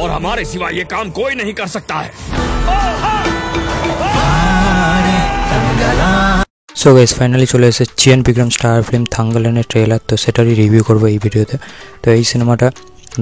और हमारे सिवा ये काम कोई नहीं कर सकता है। সো গাইস ফাইনালি চলে এসেছে চিয়ান বিক্রম স্টার ফিল্ম থাঙ্গালানের ট্রেলার। তো সেটারই রিভিউ করবো এই ভিডিওতে। তো এই সিনেমাটা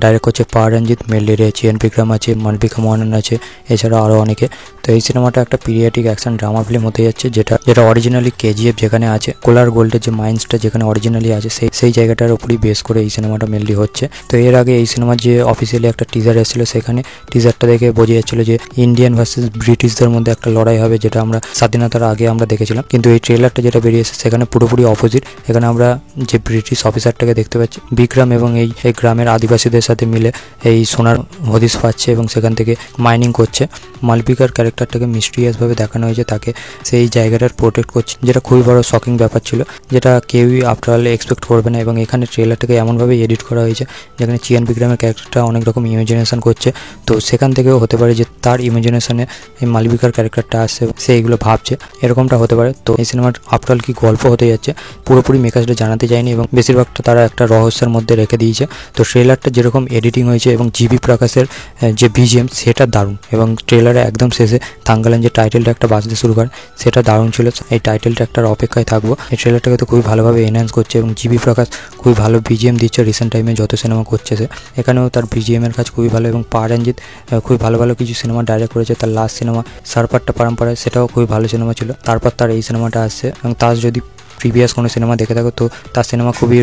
ডাইরেক্ট করছে পারঞ্জিত মেল্লিরে, চিয়ান বিক্রম আছে, মালবিকা মোহনন আছে, এছাড়া আরও অনেকে। তো এই সিনেমাটা একটা পিরিয়াডিক অ্যাকশন ড্রামা ফিল্ম হতে যাচ্ছে, যেটা অরিজিনালি কেজিএফ যেখানে আছে, কোলার গোল্ডের যে মাইন্সটা যেখানে অরিজিনালি আছে সেই জায়গাটার উপরই বেস করে এই সিনেমাটা মেনলি হচ্ছে। তো এর আগে এই সিনেমার যে অফিসিয়ালি একটা টিজার এসেছিল, সেখানে টিজারটা দেখে বোঝা যাচ্ছিল যে ইন্ডিয়ান ভার্সেস ব্রিটিশদের মধ্যে একটা লড়াই হবে, যেটা আমরা স্বাধীনতার আগে আমরা দেখেছিলাম। কিন্তু এই ট্রেলারটা যেটা বেরিয়েছে সেখানে পুরোপুরি অপোজিট। এখানে আমরা যে ব্রিটিশ অফিসারটাকে দেখতে পাচ্ছি, বিক্রম, এবং এই গ্রামের আদিবাসীদের সাথে মিলে এই সোনার হদিশ পাচ্ছে এবং সেখান থেকে মাইনিং করছে। মালবিকার ক্যারেক্টারটাকে মিস্টিরিয়াসভাবে দেখানো হয়েছে, তাকে সেই জায়গাটার প্রোটেক্ট করছে, যেটা খুবই বড় শকিং ব্যাপার ছিল, যেটা কেউই আফটার অল এক্সপেক্ট করবে না। এবং এখানে ট্রেলারটাকে এমনভাবে এডিট করা হয়েছে যেখানে চিয়ান বিক্রমের ক্যারেক্টারটা অনেক রকম ইমাজিনেশন করছে। তো সেখান থেকেও হতে পারে যে তার ইমাজিনেশনে এই মালবিকার ক্যারেক্টারটা আসছে, সে এইগুলো ভাবছে, এরকমটা হতে পারে। তো এই সিনেমার আফটার অল কি গল্প হতে যাচ্ছে পুরোপুরি মেকার্সরা জানাতে যায়নি এবং বেশিরভাগটা তারা একটা রহস্যের মধ্যে রেখে দিয়েছে। তো ট্রেলারটা যেরকম এডিটিং হয়েছে এবং জিবি প্রকাশের যে বিজিএম সেটা দারুণ, এবং ট্রেলারে একদম শেষে থাঙ্গালান যে টাইটেলটা একটা বাজতে শুরু করে সেটা দারুণ ছিল। এই টাইটেলটা একটার অপেক্ষায় থাকবো। এই ট্রেলারটাকে তো খুবই ভালোভাবে এনহ্যান্স করছে এবং জিবি প্রকাশ খুবই ভালো বিজিএম দিচ্ছে রিসেন্ট টাইমে যত সিনেমা করছে সে, এখানেও তার বিজিএমের কাজ খুবই ভালো। এবং পারঞ্জিত খুবই ভালো ভালো কিছু সিনেমা ডাইরেক্ট করেছে। তার লাস্ট সিনেমা সারপাট্টা পরম্পরায়, সেটাও খুবই ভালো সিনেমা ছিল। তারপর তার এই সিনেমাটা আসছে, এবং তার যদি প্রিভিয়াস কোনো সিনেমা দেখে থাকো তো তার সিনেমা খুবই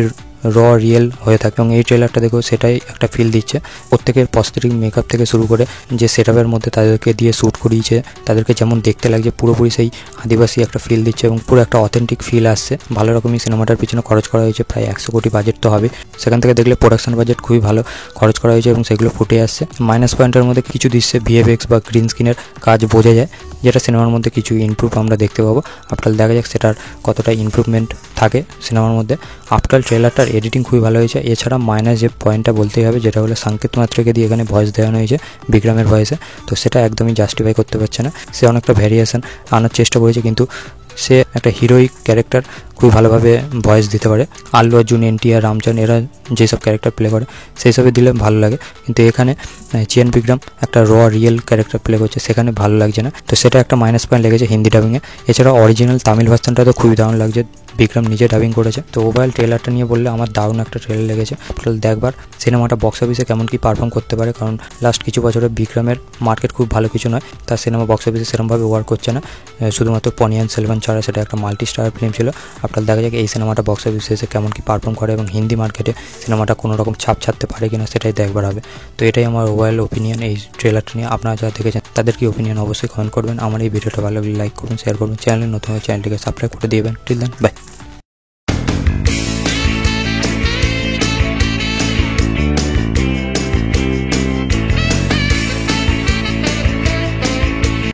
রিয়েল হয়ে থাকে, এবং এই ট্রেলারটা দেখেও সেটাই একটা ফিল দিচ্ছে। প্রত্যেকের প্রস্থেটিক মেকআপ থেকে শুরু করে যে সেটআপের মধ্যে তাদেরকে দিয়ে শ্যুট করিয়েছে, তাদেরকে যেমন দেখতে লাগছে পুরোপুরি সেই আদিবাসী একটা ফিল দিচ্ছে এবং পুরো একটা অথেন্টিক ফিল আসছে। ভালো রকমই সিনেমাটার পিছনে খরচ করা হয়েছে, প্রায় 100 কোটি বাজেট তো হবে। সেখান থেকে দেখলে প্রোডাকশন বাজেট খুবই ভালো খরচ করা হয়েছে এবং সেগুলো ফুটে আসছে। মাইনাস পয়েন্টের মধ্যে কিছু দৃশ্যে ভিএফএক্স বা গ্রিন স্ক্রিনের কাজ বোঝা যায়, যেটা সিনেমার মধ্যে কিছু ইমপ্রুভ আমরা দেখতে পাবো। আফটার দেখা যাক সেটার কতটা ইমপ্রুভমেন্ট থাকে সিনেমার মধ্যে। আফটার ট্রেলারটার এডিটিং খুবই ভালো হয়েছে। এছাড়া মাইনাস যে পয়েন্টটা বলতেই হবে, যেটা হলো সংকেত মাত্রাকে দিয়ে এখানে ভয়েস দেওয়ানো হয়েছে বিক্রমের ভয়েসে, তো সেটা একদমই জাস্টিফাই করতে পারছে না। সে অনেকটা ভ্যারিয়েশন আনার চেষ্টা করেছে, কিন্তু সে একটা হিরোইক ক্যারেক্টার খুব ভালোভাবে ভয়েস দিতে পারে। আল্লু অর্জুন, এনটিআর, রামচরণ এরা যেসব ক্যারেক্টার প্লে করে সেই সবই দিলে ভালো লাগে, কিন্তু এখানে চিয়ান বিক্রম একটা রিয়েল ক্যারেক্টার প্লে করছে, সেখানে ভালো লাগছে না। তো সেটা একটা মাইনাস পয়েন্ট লেগেছে হিন্দি ডাবিংয়ে। এছাড়া অরিজিনাল তামিল ভার্সনটা তো খুবই দারুণ লাগছে, বিক্রম নিজে ডাবিং করেছে। তো ওভারঅল ট্রেলারটা নিয়ে বললে আমার দারুণ একটা ট্রেলার লেগেছে। টোটাল দেখবার সিনেমাটা বক্স অফিসে কেমন কি পারফর্ম করতে পারে, কারণ লাস্ট কিছু বছরে বিক্রমের মার্কেট খুব ভালো কিছু নয়, তার সিনেমা বক্স অফিসে সেরকমভাবে ওয়ার্ক করছে না। শুধুমাত্র পনিয়ান সেলভান ছাড়া সেটা একটা মাল্টি স্টার ফিল্ম ছিল। আপনার দেখা যাক এই সিনেমাটা বক্স অফিসে এসে কেমন কি পারফর্ম করে এবং হিন্দি মার্কেটে সিনেমাটা কোনো রকম ছাপ ছাড়তে পারে কিনা সেটাই দেখবার হবে। তো এটাই আমার ওভারঅল ওপিনিয়ন এই ট্রেলারটা নিয়ে। আপনারা যারা দেখেছেন তাদের কি ওপিনিয়ন অবশ্যই কমেন্ট করবেন। আমার এই ভিডিওটা ভালো লাগলে লাইক করবেন, শেয়ার করবেন, চ্যানেলে নতুন হয়ে চ্যানেলটিকে সাবস্ক্রাইব করে দিবেন। Till then by.